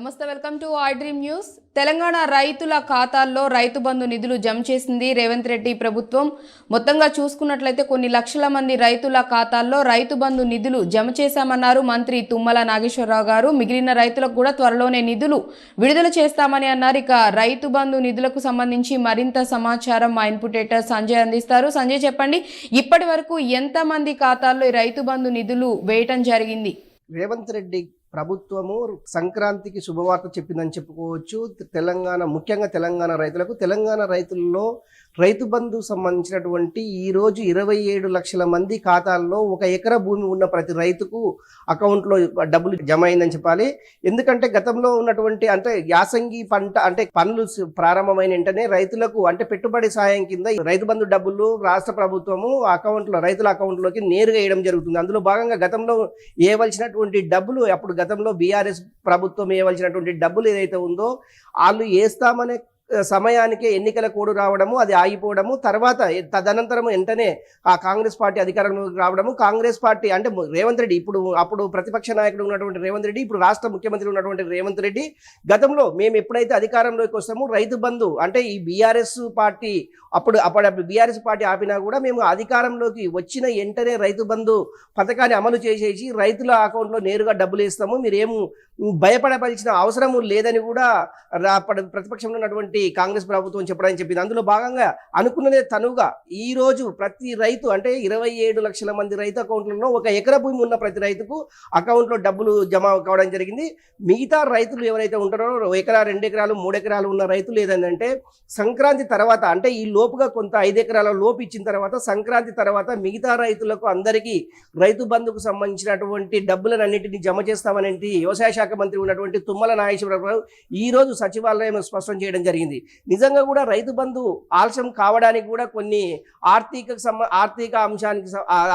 నమస్తే, welcome to I dream news. Telangana రైతుల ఖాతాల్లో రైతు బంధు నిధులు జమ చేసింది రేవంత్ రెడ్డి ప్రభుత్వం. మొత్తంగా చూసుకున్నట్లయితే కొన్ని లక్షల మంది రైతుల ఖాతాల్లో రైతు బంధు నిధులు జమ చేశామన్నారు మంత్రి తుమ్మల నాగేశ్వరరావు గారు. మిగిలిన రైతులకు కూడా త్వరలోనే నిధులు విడుదల చేస్తామని అన్నారు. ఇక రైతు బంధు నిధులకు సంబంధించి మరింత సమాచారం మా ఇన్పుట్ ఎడిటర్ సంజయ్ అందిస్తారు. సంజయ్, చెప్పండి, ఇప్పటి వరకు ఎంతమంది ఖాతాల్లో ఈ రైతు బంధు నిధులు వేయటం జరిగింది? రేవంత్ రెడ్డి ప్రభుత్వము సంక్రాంతికి శుభవార్త చెప్పిందని చెప్పుకోవచ్చు. ముఖ్యంగా తెలంగాణ రైతుల్లో రైతు బంధు సంబంధించినటువంటి ఈరోజు 27 లక్షల మంది ఖాతాల్లో 1 ఎకరా భూమి ఉన్న ప్రతి రైతుకు అకౌంట్లో డబ్బులు జమ అయిందని చెప్పాలి. ఎందుకంటే గతంలో ఉన్నటువంటి యాసంగి పంట పనులు ప్రారంభమైన వెంటనే రైతులకు పెట్టుబడి సాయం కింద రైతు బంధు డబ్బులు రాష్ట్ర ప్రభుత్వము రైతుల అకౌంట్లోకి నేరుగా వేయడం జరుగుతుంది. అందులో భాగంగా గతంలో వేయవలసినటువంటి డబ్బులు, అప్పుడు గతంలో బీఆర్ఎస్ ప్రభుత్వం వేయవలసినటువంటి డబ్బులు ఏదైతే ఉందో వాళ్ళు వేస్తామనే సమయానికే ఎన్నికల కోడ్ రావడము, అది ఆగిపోవడము, తర్వాత తదనంతరం వెంటనే ఆ కాంగ్రెస్ పార్టీ అధికారంలోకి రావడము. కాంగ్రెస్ పార్టీ రేవంత్ రెడ్డి అప్పుడు ప్రతిపక్ష నాయకుడు ఉన్నటువంటి రేవంత్ రెడ్డి, ఇప్పుడు రాష్ట్ర ముఖ్యమంత్రి ఉన్నటువంటి రేవంత్ రెడ్డి, గతంలో మేము ఎప్పుడైతే అధికారంలోకి వస్తామో రైతు బంధు ఈ బీఆర్ఎస్ పార్టీ అప్పుడు బీఆర్ఎస్ పార్టీ ఆపినా కూడా మేము అధికారంలోకి వచ్చిన వెంటనే రైతు బంధు పథకాన్ని అమలు చేసేసి రైతుల అకౌంట్లో నేరుగా డబ్బులు వేస్తాము, మీరేమో భయపడవలసిన అవసరము లేదని కూడా ప్రతిపక్షంలో ఉన్నటువంటి కాంగ్రెస్ ప్రభుత్వం చెప్పడానికి చెప్పింది. అందులో భాగంగా అనుకున్నదే తనుగా ఈ రోజు ప్రతి రైతు 27 లక్షల మంది రైతు అకౌంట్లలో 1 ఎకరా భూమి ఉన్న ప్రతి రైతుకు అకౌంట్లో డబ్బులు జమ కావడం జరిగింది. మిగతా రైతులు ఎవరైతే ఉంటారో 1 ఎకరా 2 ఎకరాలు 3 ఎకరాలు ఉన్న రైతులు ఏదంటే సంక్రాంతి తర్వాత ఈ లోపుగా కొంత 5 ఎకరాల లోపు ఇచ్చిన తర్వాత సంక్రాంతి తర్వాత మిగతా రైతులకు అందరికీ రైతు బంధుకు సంబంధించినటువంటి డబ్బులన్నింటినీ జమ చేస్తామని వ్యవసాయ శాఖ మంత్రి ఉన్నటువంటి తుమ్మల నాగేశ్వరరావు ఈ రోజు సచివాలయం స్పష్టం చేయడం జరిగింది. నిజంగా కూడా రైతు బంధు ఆలస్యం కావడానికి కూడా కొన్ని ఆర్థిక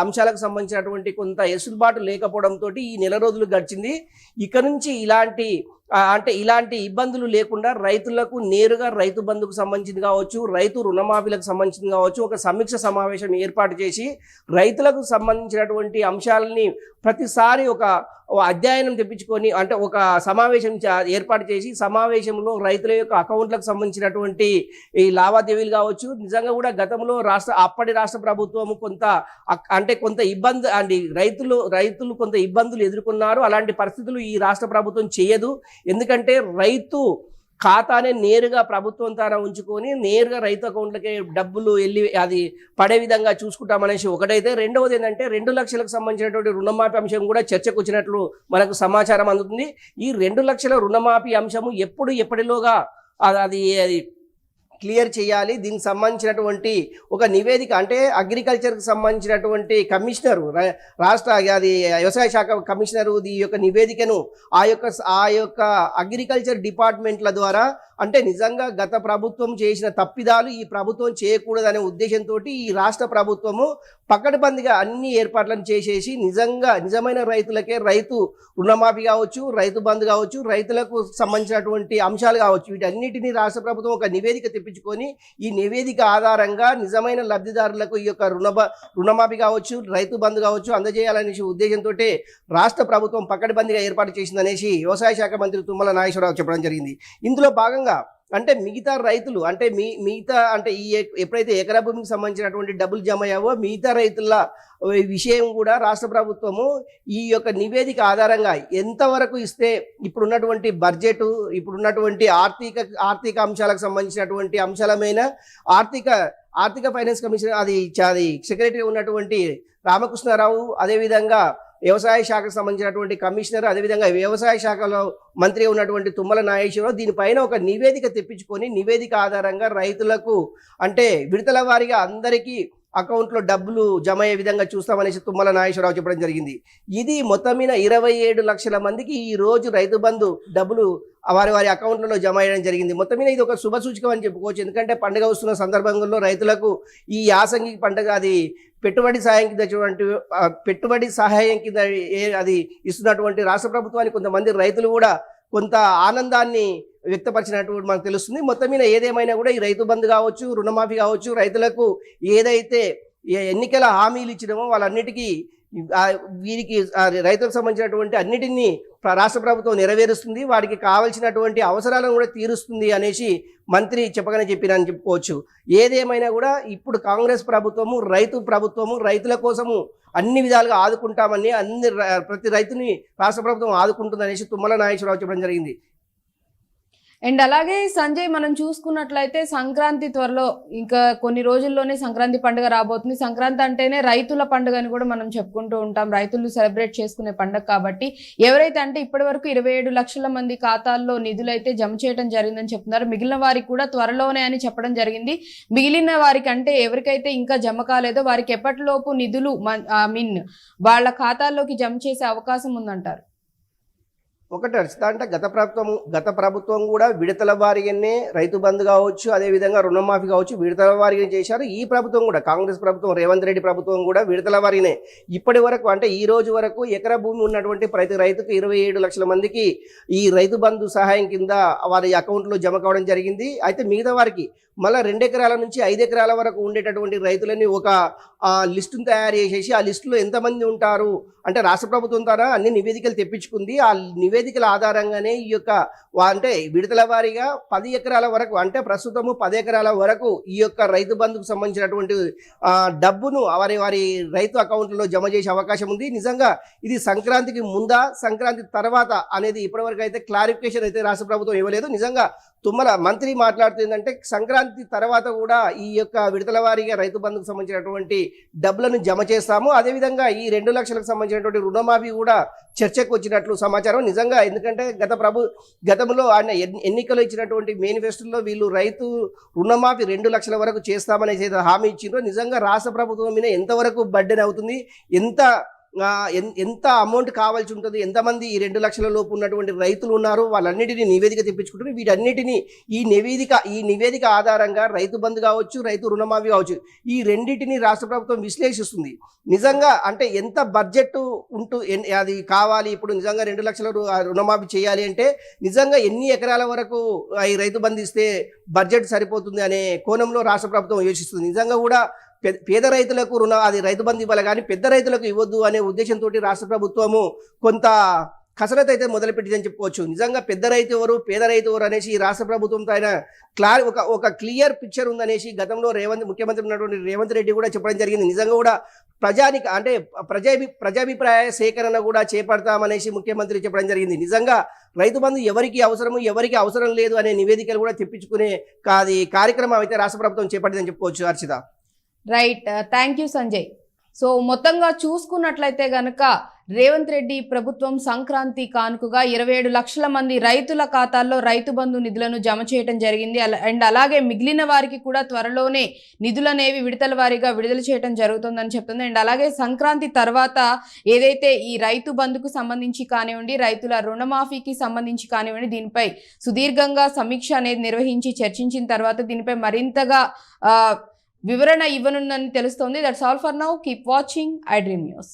అంశాలకు సంబంధించినటువంటి కొంత ఎసులుబాటు లేకపోవడంతో ఈ నెల రోజులు గడిచింది. ఇక నుంచి ఇలాంటి ఇబ్బందులు లేకుండా రైతులకు నేరుగా రైతు బంధుకు సంబంధించింది కావచ్చు, రైతు రుణమాఫీలకు సంబంధించింది కావచ్చు, ఒక సమీక్ష సమావేశం ఏర్పాటు చేసి రైతులకు సంబంధించినటువంటి అంశాలని ప్రతిసారి ఒక అధ్యయనం తెప్పించుకొని ఒక సమావేశం ఏర్పాటు చేసి సమావేశంలో రైతుల యొక్క అకౌంట్లకు సంబంధించినటువంటి ఈ లావాదేవీలు కావచ్చు, నిజంగా కూడా గతంలో అప్పటి రాష్ట్ర ప్రభుత్వం కొంత ఇబ్బంది రైతులు కొంత ఇబ్బందులు ఎదుర్కొన్నారు. అలాంటి పరిస్థితులు ఈ రాష్ట్ర ప్రభుత్వం చేయదు. ఎందుకంటే రైతు ఖాతానే నేరుగా ప్రభుత్వం ద్వారా ఉంచుకొని నేరుగా రైతు అకౌంట్లకే డబ్బులు వెళ్ళి అది పడే విధంగా చూసుకుంటామనేసి ఒకటైతే, రెండవది ఏంటంటే 2 లక్షలకు సంబంధించినటువంటి రుణమాఫీ అంశం కూడా చర్చకు వచ్చినట్లు మనకు సమాచారం అందుతుంది. ఈ 2 లక్షల రుణమాఫీ అంశము ఎప్పటిలోగా అది క్లియర్ చేయాలి. దీనికి సంబంధించినటువంటి ఒక నివేదిక అగ్రికల్చర్కి సంబంధించినటువంటి కమిషనరు, రాష్ట్ర వ్యవసాయ శాఖ కమిషనరు ఈ యొక్క నివేదికను ఆ యొక్క అగ్రికల్చర్ డిపార్ట్మెంట్ల ద్వారా నిజంగా గత ప్రభుత్వం చేసిన తప్పిదాలు ఈ ప్రభుత్వం చేయకూడదనే ఉద్దేశంతో ఈ రాష్ట్ర ప్రభుత్వము పకడ్బందీగా అన్ని ఏర్పాట్లను చేసేసి నిజమైన రైతులకే రైతు రుణమాఫీ కావచ్చు, రైతు బంధు కావచ్చు, రైతులకు సంబంధించినటువంటి అంశాలు కావచ్చు, వీటన్నిటినీ రాష్ట్ర ప్రభుత్వం ఒక నివేదిక తెప్పించుకొని ఈ నివేదిక ఆధారంగా నిజమైన లబ్ధిదారులకు ఈ యొక్క రుణమాఫీ కావచ్చు, రైతు బంధు కావచ్చు అందజేయాలనే ఉద్దేశంతో రాష్ట్ర ప్రభుత్వం పకడ్బందీగా ఏర్పాటు చేసిందనేసి వ్యవసాయ శాఖ మంత్రి తుమ్మల నాగేశ్వరరావు చెప్పడం జరిగింది. ఇందులో భాగంగా మిగతా రైతులు ఎప్పుడైతే ఎకరా భూమికి సంబంధించినటువంటి డబ్బులు జమ అయ్యావో మిగతా రైతుల విషయం కూడా రాష్ట్ర ప్రభుత్వము ఈ యొక్క నివేదిక ఆధారంగా ఎంతవరకు ఇస్తే ఇప్పుడున్నటువంటి బడ్జెట్, ఇప్పుడున్నటువంటి ఆర్థిక అంశాలకు సంబంధించినటువంటి అంశాలమైన ఆర్థిక ఫైనాన్స్ కమిషన్ అది సెక్రటరీ ఉన్నటువంటి రామకృష్ణారావు, అదేవిధంగా వ్యవసాయ శాఖకు సంబంధించినటువంటి కమిషనర్, అదేవిధంగా వ్యవసాయ శాఖలో మంత్రిగా ఉన్నటువంటి తుమ్మల నాగేశ్వరరావు దీనిపైన ఒక నివేదిక తెప్పించుకొని నివేదిక ఆధారంగా రైతులకు విడతల వారీగా అందరికీ అకౌంట్లో డబ్బులు జమ అయ్యే విధంగా చూస్తామనేసి తుమ్మల నాగేశ్వరరావు చెప్పడం జరిగింది. ఇది మొత్తం మీద 27 లక్షల మందికి ఈ రోజు రైతు బంధు డబ్బులు వారి అకౌంట్లలో జమ అయ్యడం జరిగింది. మొత్తం మీద ఇది ఒక శుభ సూచకం అని చెప్పుకోవచ్చు. ఎందుకంటే పండుగ వస్తున్న సందర్భంలో రైతులకు ఈ యాసంగి పండుగ అది పెట్టుబడి సహాయం కింద అది ఇస్తున్నటువంటి రాష్ట్ర ప్రభుత్వానికి కొంతమంది రైతులు కూడా కొంత ఆనందాన్ని వ్యక్తపరిచినట్టు మనకు తెలుస్తుంది. మొత్తం మీద ఏదేమైనా కూడా ఈ రైతు బంధు కావచ్చు, రుణమాఫీ కావచ్చు, రైతులకు ఏదైతే ఎన్నికల హామీలు ఇచ్చినామో వాళ్ళన్నిటికీ ఆ వీరికి రైతులకు సంబంధించినటువంటి అన్నిటినీ రాష్ట్ర ప్రభుత్వం నెరవేరుస్తుంది, వారికి కావాల్సినటువంటి అవసరాలను కూడా తీరుస్తుంది అనేసి మంత్రి చెప్పగానే చెప్పినని చెప్పుకోవచ్చు. ఏదేమైనా కూడా ఇప్పుడు కాంగ్రెస్ ప్రభుత్వము రైతుల కోసము అన్ని విధాలుగా ఆదుకుంటామని ప్రతి రైతుని రాష్ట్ర ప్రభుత్వం ఆదుకుంటుందనేసి తుమ్మల నాగేశ్వరరావు చెప్పడం జరిగింది. అండ్ అలాగే సంజయ్, మనం చూసుకున్నట్లయితే సంక్రాంతి త్వరలో ఇంకా కొన్ని రోజుల్లోనే సంక్రాంతి పండుగ రాబోతుంది. సంక్రాంతి అంటేనే రైతుల పండుగ అని కూడా మనం చెప్పుకుంటూ ఉంటాం, రైతులు సెలబ్రేట్ చేసుకునే పండుగ కాబట్టి. ఎవరైతే అంటే ఇప్పటి వరకు 27 లక్షల మంది ఖాతాల్లో నిధులు అయితే జమ చేయడం జరిగిందని చెప్తున్నారు. మిగిలిన వారికి కూడా త్వరలోనే అని చెప్పడం జరిగింది. మిగిలిన వారికి అంటే ఎవరికైతే ఇంకా జమ కాలేదో వారికి ఎప్పటిలోపు నిధులు వాళ్ళ ఖాతాల్లోకి జమ చేసే అవకాశం ఉందంటారు? ఒకటి అర్చిత, అంటే గత ప్రభుత్వం కూడా విడతల వారీగానే రైతు బంధు కావచ్చు, అదేవిధంగా రుణమాఫీ కావచ్చు విడతల వారీగా చేశారు. ఈ ప్రభుత్వం కూడా, కాంగ్రెస్ ప్రభుత్వం, రేవంత్ రెడ్డి ప్రభుత్వం కూడా విడతల వారీనే ఇప్పటి వరకు, అంటే ఈ రోజు వరకు ఎకరా భూమి ఉన్నటువంటి ప్రతి రైతుకు 27 లక్షల మందికి ఈ రైతు బంధు సహాయం కింద వారి అకౌంట్లో జమ కావడం జరిగింది. అయితే మిగతా వారికి మళ్ళీ 2 ఎకరాల నుంచి 5 ఎకరాల వరకు ఉండేటటువంటి రైతులని ఒక లిస్టును తయారు చేసేసి ఆ లిస్టులో ఎంతమంది ఉంటారు అంటే రాష్ట్ర ప్రభుత్వం ద్వారా అన్ని నివేదికలు తెప్పించుకుంది. ఆ నివేదికల ఆధారంగానే ఈ యొక్క అంటే విడతల వారీగా 10 ఎకరాల వరకు, అంటే ప్రస్తుతము 10 ఎకరాల వరకు ఈ యొక్క రైతు బంధుకు సంబంధించినటువంటి డబ్బును వారి రైతు అకౌంట్లో జమ చేసే అవకాశం ఉంది. నిజంగా ఇది సంక్రాంతికి ముందా సంక్రాంతి తర్వాత అనేది ఇప్పటివరకు అయితే క్లారిఫికేషన్ అయితే రాష్ట్ర ప్రభుత్వం ఇవ్వలేదు. నిజంగా తుమ్మల మంత్రి మాట్లాడుతుందంటే సంక్రాంతి తర్వాత కూడా ఈ యొక్క విడతల వారీగా రైతు బంధుకు సంబంధించినటువంటి డబ్బులను జమ చేస్తాము. అదేవిధంగా ఈ 2 లక్షలకు సంబంధించినటువంటి రుణమాఫీ కూడా చర్చకు వచ్చినట్లు సమాచారం. నిజంగా ఎందుకంటే గతంలో ఆయన ఎన్నికలు ఇచ్చినటువంటి మేనిఫెస్టోలో వీళ్ళు రైతు రుణమాఫీ 2 లక్షల వరకు చేస్తామని హామీ ఇచ్చిండ్రో నిజంగా రాష్ట్ర ప్రభుత్వం మీద ఎంతవరకు బర్డెన్ అవుతుంది, ఎంత అమౌంట్ కావాల్సి ఉంటుంది, ఎంతమంది ఈ 2 లక్షల లోపు ఉన్నటువంటి రైతులు ఉన్నారు, వాళ్ళన్నిటినీ నివేదిక తెప్పించుకుంటారు. వీటన్నిటినీ ఈ నివేదిక ఆధారంగా రైతు బంధు కావచ్చు, రైతు రుణమాఫీ కావచ్చు, ఈ రెండింటిని రాష్ట్ర ప్రభుత్వం విశ్లేషిస్తుంది. నిజంగా అంటే ఎంత బడ్జెట్ అది కావాలి, ఇప్పుడు నిజంగా 2 లక్షల రుణమాఫీ చేయాలి అంటే నిజంగా ఎన్ని ఎకరాల వరకు ఈ రైతు బంధు ఇస్తే బడ్జెట్ సరిపోతుంది అనే కోణంలో రాష్ట్ర ప్రభుత్వం యోచిస్తుంది. నిజంగా కూడా పేద రైతులకు రైతు బంధు ఇవ్వాలి కానీ పెద్ద రైతులకు ఇవ్వద్దు అనే ఉద్దేశంతో రాష్ట్ర ప్రభుత్వము కొంత కసరత్ అయితే మొదలుపెట్టిందని చెప్పుకోవచ్చు. నిజంగా పెద్ద రైతు ఎవరు, పేద రైతు ఎవరు అనేసి ఈ రాష్ట్ర ప్రభుత్వంతో ఆయన ఒక క్లియర్ పిక్చర్ ఉందనేసి గతంలో ముఖ్యమంత్రి ఉన్నటువంటి రేవంత్ రెడ్డి కూడా చెప్పడం జరిగింది. నిజంగా కూడా ప్రజాభిప్రాయ సేకరణ కూడా చేపడతామనేసి ముఖ్యమంత్రి చెప్పడం జరిగింది. నిజంగా రైతు బంధు ఎవరికి అవసరం లేదు అనే నివేదికలు కూడా తెప్పించుకునే కార్యక్రమం అయితే రాష్ట్ర ప్రభుత్వం చేపట్టిందని చెప్పుకోవచ్చు. Harshita, right, thank you Sanjay. So మొత్తంగా చూసుకున్నట్లయితే గనక రేవంత్ రెడ్డి ప్రభుత్వం సంక్రాంతి కానుకగా 27 లక్షల మంది రైతుల ఖాతాల్లో రైతు బంధు నిధులను జమ చేయడం జరిగింది. అండ్ అలాగే మిగిలిన వారికి కూడా త్వరలోనే నిధులు అనేవి విడతల వారీగా విడుదల చేయడం జరుగుతుందని చెప్తుంది. అండ్ అలాగే సంక్రాంతి తర్వాత ఏదైతే ఈ రైతు బంధుకు సంబంధించి కానివ్వండి, రైతుల రుణమాఫీకి సంబంధించి కానివ్వండి, దీనిపై సుదీర్ఘంగా సమీక్ష అనేది నిర్వహించి చర్చించిన తర్వాత దీనిపై మరింతగా వివరణ ఇవ్వనుందని తెలుస్తోంది. That's all for now. Keep watching iDream News.